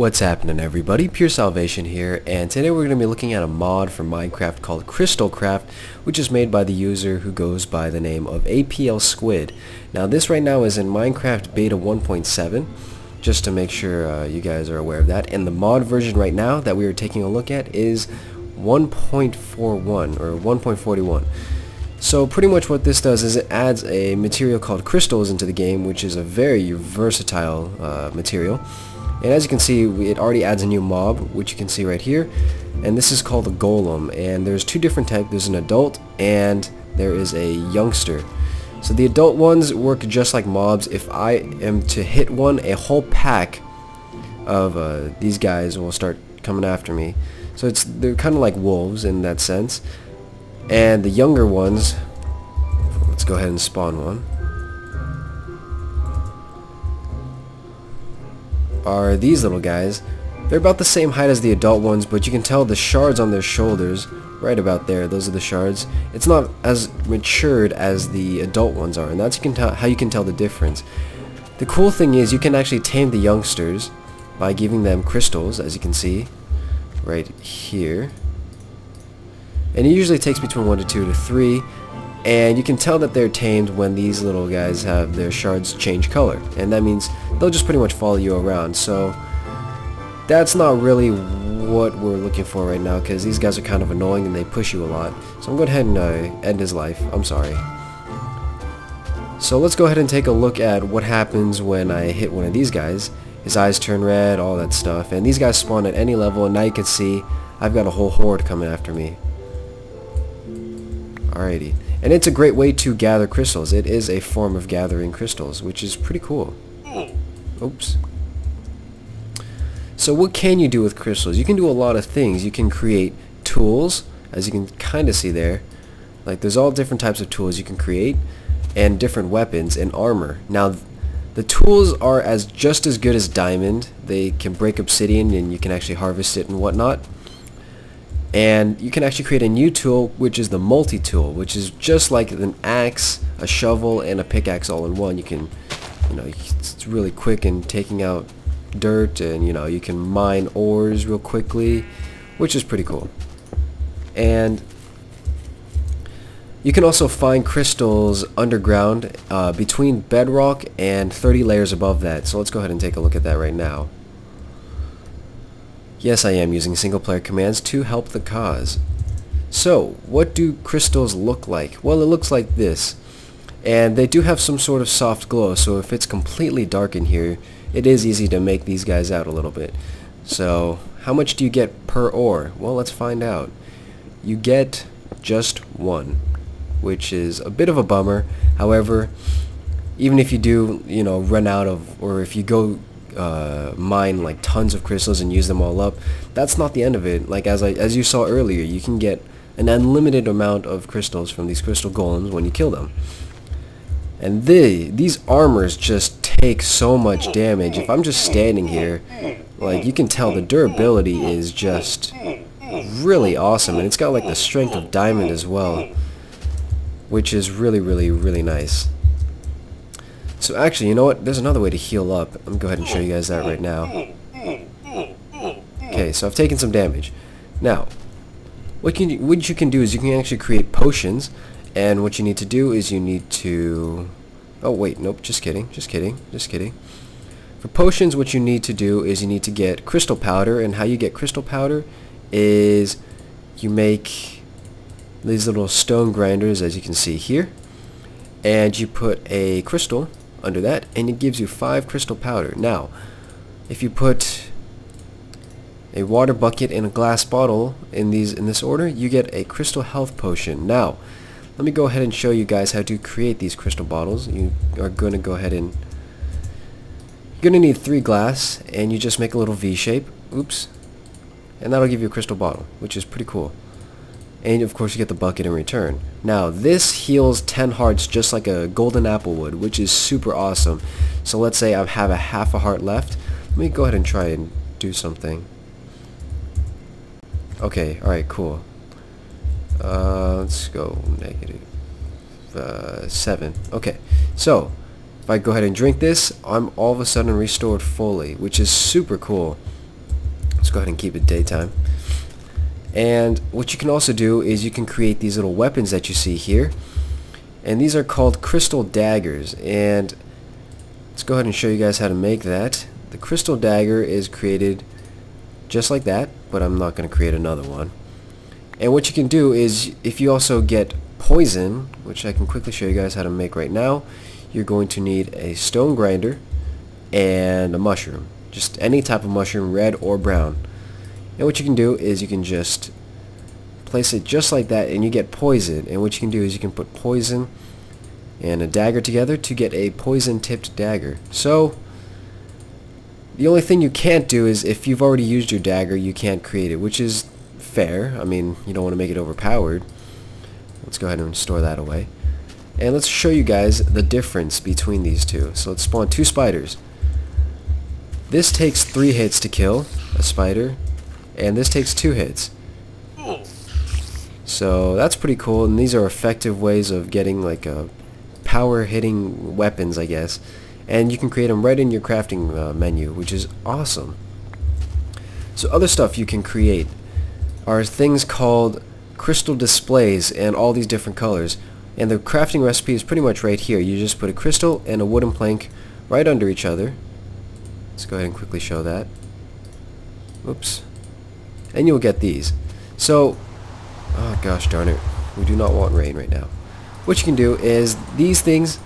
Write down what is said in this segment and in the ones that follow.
What's happening, everybody? PureSalvation here, and today we're going to be looking at a mod for Minecraft called CrystalCraft, which is made by the user who goes by the name of APL Squid. Now this right now is in Minecraft Beta 1.7, just to make sure you guys are aware of that, and the mod version right now that we are taking a look at is 1.41 or 1.41. So pretty much what this does is it adds a material called crystals into the game, which is a very versatile material. And as you can see, it already adds a new mob, which you can see right here, and this is called a golem. And there's two different types. There's an adult and there is a youngster. So the adult ones work just like mobs. If I am to hit one, a whole pack of these guys will start coming after me. So they're kind of like wolves in that sense. And the younger ones, let's go ahead and spawn one, are these little guys. They're about the same height as the adult ones, but you can tell the shards on their shoulders, right about there, those are the shards. It's not as matured as the adult ones are, and that's how you can tell the difference. The cool thing is you can actually tame the youngsters by giving them crystals, as you can see right here. And it usually takes between 1 to 2 to 3, and you can tell that they're tamed when these little guys have their shards change color, and that means they'll just pretty much follow you around. So that's not really what we're looking for right now, because these guys are kind of annoying and they push you a lot. So I'm going to go ahead and end his life. I'm sorry. So let's go ahead and take a look at what happens when I hit one of these guys. His eyes turn red, all that stuff, and these guys spawn at any level, and now you can see I've got a whole horde coming after me. Alrighty. And it's a great way to gather crystals. It is a form of gathering crystals, which is pretty cool. Oops. So what can you do with crystals? You can do a lot of things. You can create tools, as you can kind of see there. Like, there's all different types of tools you can create, and different weapons and armor. Now, the tools are just as good as diamond. They can break obsidian, and you can actually harvest it and whatnot. And you can actually create a new tool, which is the multi-tool, which is just like an axe, a shovel, and a pickaxe all in one. You can, it's really quick in taking out dirt, and you can mine ores real quickly, which is pretty cool. And you can also find crystals underground between bedrock and 30 layers above that. So let's go ahead and take a look at that right now. Yes, I am using single player commands to help the cause. So, what do crystals look like? Well, it looks like this. And they do have some sort of soft glow, so if it's completely dark in here, it is easy to make these guys out a little bit. So, how much do you get per ore? Well, let's find out. You get just one, which is a bit of a bummer. However, even if you do, run out of, or if you go mine like tons of crystals and use them all up, that's not the end of it. Like as you saw earlier, you can get an unlimited amount of crystals from these crystal golems when you kill them. And these armors just take so much damage. If I'm just standing here, like, you can tell the durability is just really awesome, and it's got like the strength of diamond as well, which is really nice. So actually, you know what? There's another way to heal up. I'm going to go ahead and show you guys that right now. Okay, so I've taken some damage. Now, what you can do is you can actually create potions, and what you need to do is you need to... Oh wait, nope, just kidding. For potions, what you need to do is you need to get crystal powder, and how you get crystal powder is you make these little stone grinders, as you can see here, and you put a crystal under that, and it gives you 5 crystal powder. Now, if you put a water bucket and a glass bottle in this order, you get a crystal health potion. Now, let me go ahead and show you guys how to create these crystal bottles. You are going to go ahead and you're going to need 3 glass, and you just make a little V shape. Oops. And that'll give you a crystal bottle, which is pretty cool. And of course you get the bucket in return. Now this heals 10 hearts just like a golden apple would, which is super awesome. So let's say I have a half a heart left. Let me go ahead and try and do something. Okay, alright, cool. Let's go -7. Okay, so if I go ahead and drink this, I'm all of a sudden restored fully, which is super cool. go ahead and keep it daytime. And what you can also do is you can create these little weapons that you see here, and these are called crystal daggers. And let's go ahead and show you guys how to make that. The crystal dagger is created just like that, but I'm not going to create another one. And what you can do is, if you also get poison, which I can quickly show you guys how to make right now, you're going to need a stone grinder and a mushroom. Just any type of mushroom, red or brown. And what you can do is you can just place it just like that and you get poison. And what you can do is you can put poison and a dagger together to get a poison tipped dagger. So the only thing you can't do is, if you've already used your dagger, you can't create it, which is fair. I mean, you don't want to make it overpowered. Let's go ahead and store that away. And let's show you guys the difference between these two. So let's spawn 2 spiders. This takes 3 hits to kill a spider, and this takes 2 hits. So that's pretty cool, and these are effective ways of getting like a power hitting weapons, I guess. And you can create them right in your crafting menu, which is awesome. So other stuff you can create are things called crystal displays, and all these different colors. And the crafting recipe is pretty much right here. You just put a crystal and a wooden plank right under each other. Let's go ahead and quickly show that. Oops. And you'll get these. So, oh gosh darn it, we do not want rain right now. What you can do is, these things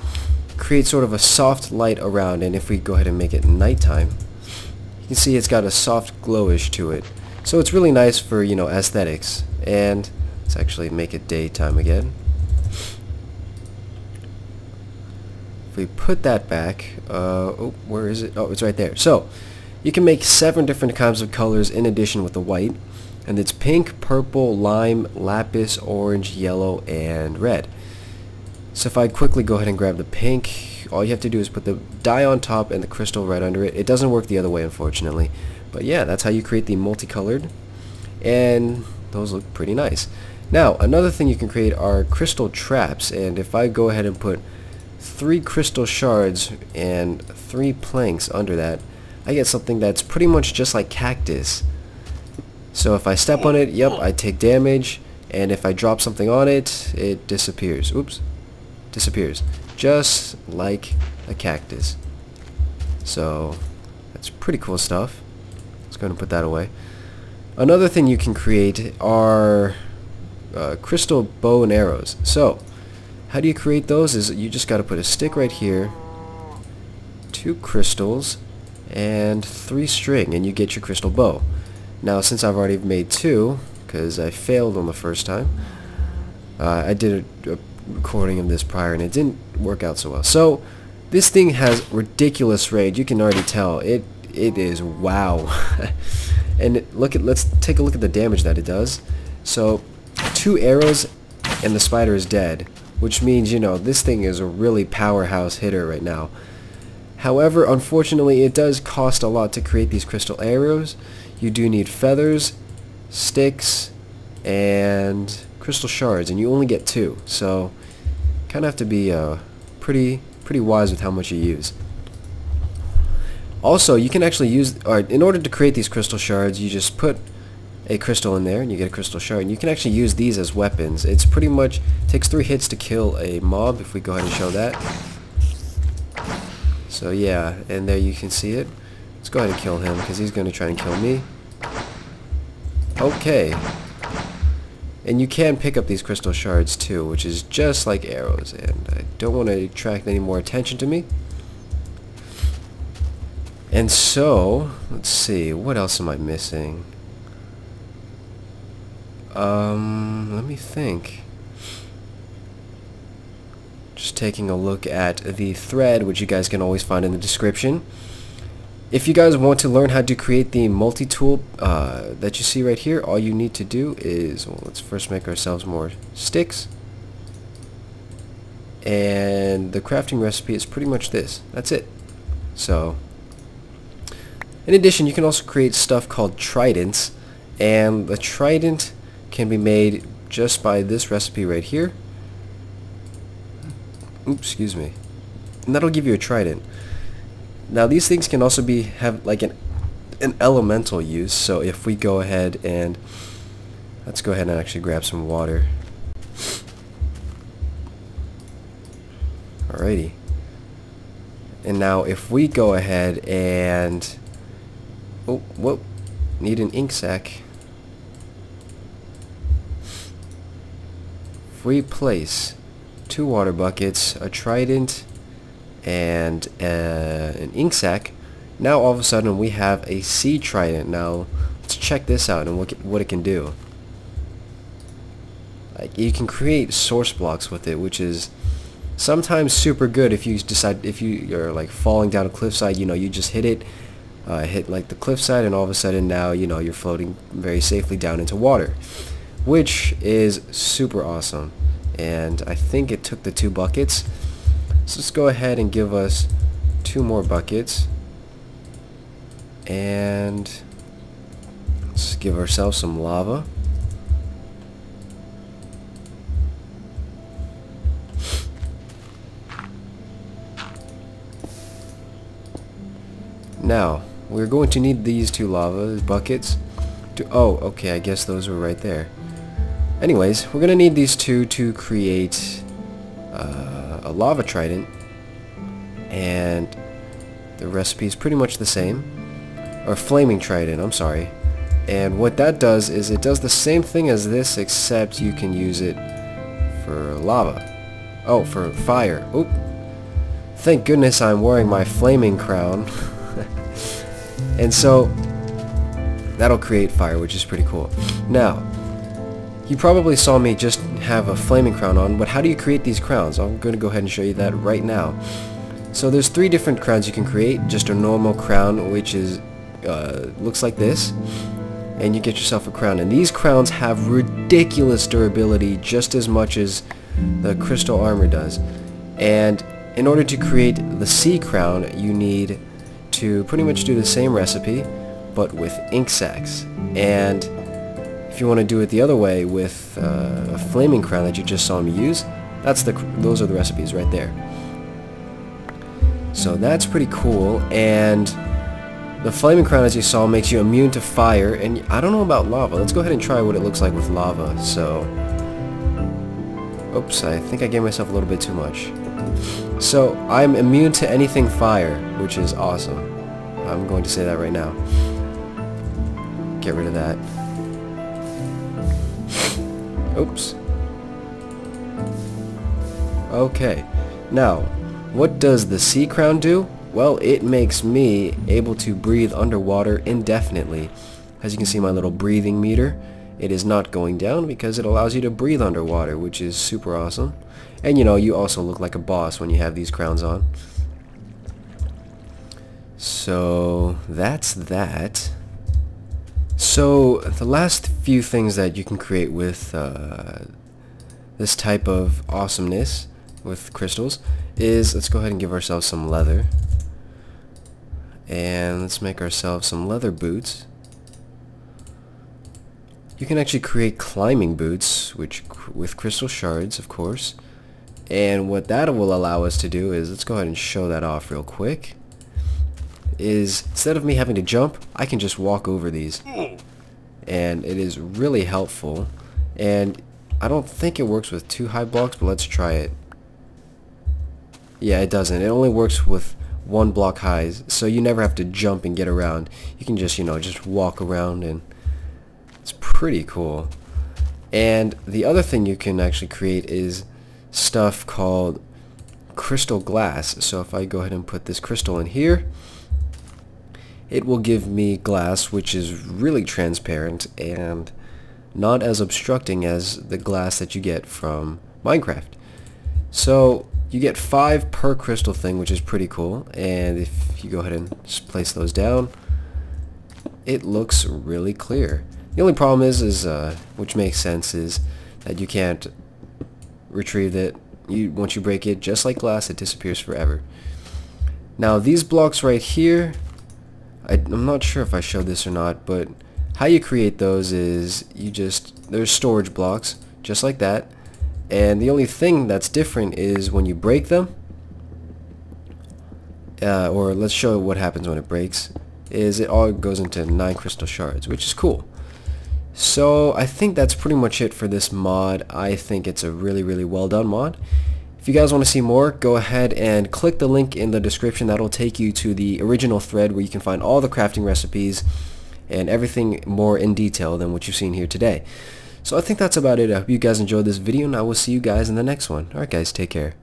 create sort of a soft light around, and if we go ahead and make it nighttime, you can see it's got a soft glowish to it. So it's really nice for, you know, aesthetics. And let's actually make it daytime again. If we put that back, oh, where is it? Oh, it's right there. So you can make 7 different kinds of colors in addition with the white, and it's pink, purple, lime, lapis, orange, yellow, and red. So if I quickly go ahead and grab the pink, all you have to do is put the dye on top and the crystal right under it. It doesn't work the other way, unfortunately. But yeah, that's how you create the multicolored, and those look pretty nice. Now, another thing you can create are crystal traps, and if I go ahead and put 3 crystal shards and 3 planks under that, I get something that's pretty much just like cactus. So if I step on it, yep, I take damage, and if I drop something on it, it disappears. Oops. Disappears. Just like a cactus. So that's pretty cool stuff. Let's go ahead and put that away. Another thing you can create are crystal bow and arrows. So how do you create those? Is you just got to put a stick right here, 2 crystals, and 3 string, and you get your crystal bow. Now, since I've already made 2, because I failed on the first time, I did a recording of this prior and it didn't work out so well. So this thing has ridiculous range. You can already tell it is wow. And let's take a look at the damage that it does. So 2 arrows and the spider is dead, which means, you know, this thing is a really powerhouse hitter right now. However, unfortunately, it does cost a lot to create these crystal arrows. You do need feathers, sticks, and crystal shards, and you only get 2. So kind of have to be pretty wise with how much you use. Also, you can actually use, or in order to create these crystal shards, you just put a crystal in there and you get a crystal shard, and you can actually use these as weapons. It's pretty much takes 3 hits to kill a mob. If we go ahead and show that. So yeah, and there you can see it. Let's go ahead and kill him, because he's going to try and kill me. Okay. And you can pick up these crystal shards too, which is just like arrows, and I don't want to attract any more attention to me. And so, let's see, what else am I missing? Let me think. Just taking a look at the thread, which you guys can always find in the description. If you guys want to learn how to create the multi-tool that you see right here, all you need to do is, well, let's first make ourselves more sticks. And the crafting recipe is pretty much this. That's it. So, in addition, you can also create stuff called tridents, and the trident can be made just by this recipe right here. Oops, excuse me. And that'll give you a trident. Now these things can also have like an elemental use. So if we go ahead and let's go ahead and actually grab some water. Alrighty. And now if we go ahead and oh, whoa, need an ink sac. If we place 2 water buckets, a trident, and an ink sac, now all of a sudden we have a sea trident. Now let's check this out and what it can do. Like, you can create source blocks with it, which is sometimes super good if you decide, if you're like falling down a cliffside, you know, you just hit it, hit like the cliffside, and all of a sudden now, you know, you're floating very safely down into water, which is super awesome. And I think it took the 2 buckets, so let's go ahead and give us 2 more buckets, and let's give ourselves some lava. Now, we're going to need these 2 lava buckets to... Oh, okay, I guess those were right there. Anyways, we're going to need these 2 to create a lava trident. And the recipe is pretty much the same. Or flaming trident, I'm sorry. And what that does is it does the same thing as this, except you can use it for lava. Oh, for fire. Oop. Thank goodness I'm wearing my flaming crown. And so that'll create fire, which is pretty cool. Now, you probably saw me just have a flaming crown on, but how do you create these crowns? I'm going to go ahead and show you that right now. So there's 3 different crowns you can create. Just a normal crown, which is looks like this, and you get yourself a crown. And these crowns have ridiculous durability, just as much as the crystal armor does. And in order to create the sea crown, you need to pretty much do the same recipe, but with ink sacs. And if you want to do it the other way with a flaming crown that you just saw me use, those are the recipes right there. So that's pretty cool. And the flaming crown, as you saw, makes you immune to fire. And I don't know about lava. Let's go ahead and try what it looks like with lava. So, oops, I think I gave myself a little bit too much. So I'm immune to anything fire, which is awesome. I'm going to say that right now. Get rid of that. Oops. Okay. Now, what does the sea crown do? Well, it makes me able to breathe underwater indefinitely. As you can see, my little breathing meter, it is not going down because it allows you to breathe underwater, which is super awesome. And you know, you also look like a boss when you have these crowns on. So that's that. So the last few things that you can create with this type of awesomeness with crystals is, let's go ahead and give ourselves some leather. And let's make ourselves some leather boots. You can actually create climbing boots, which with crystal shards, of course. And what that will allow us to do is, let's go ahead and show that off real quick, is instead of me having to jump, I can just walk over these. And it is really helpful. And I don't think it works with 2 high blocks, but let's try it. Yeah, it doesn't. It only works with 1 block highs, so you never have to jump and get around. You can just, you know, just walk around, and it's pretty cool. And the other thing you can actually create is stuff called crystal glass. So if I go ahead and put this crystal in here, it will give me glass, which is really transparent and not as obstructing as the glass that you get from Minecraft. So you get 5 per crystal thing, which is pretty cool. And if you go ahead and just place those down, it looks really clear. The only problem is which makes sense, is that you can't retrieve it. Once you break it, just like glass, it disappears forever. Now these blocks right here, I'm not sure if I showed this or not, but how you create those is there's storage blocks just like that, and the only thing that's different is when you break them, or let's show what happens when it breaks. is it all goes into 9 crystal shards, which is cool. So I think that's pretty much it for this mod. I think it's a really well done mod. If you guys want to see more, go ahead and click the link in the description. That'll take you to the original thread where you can find all the crafting recipes and everything more in detail than what you've seen here today. So I think that's about it. I hope you guys enjoyed this video, and I will see you guys in the next one. Alright guys, take care.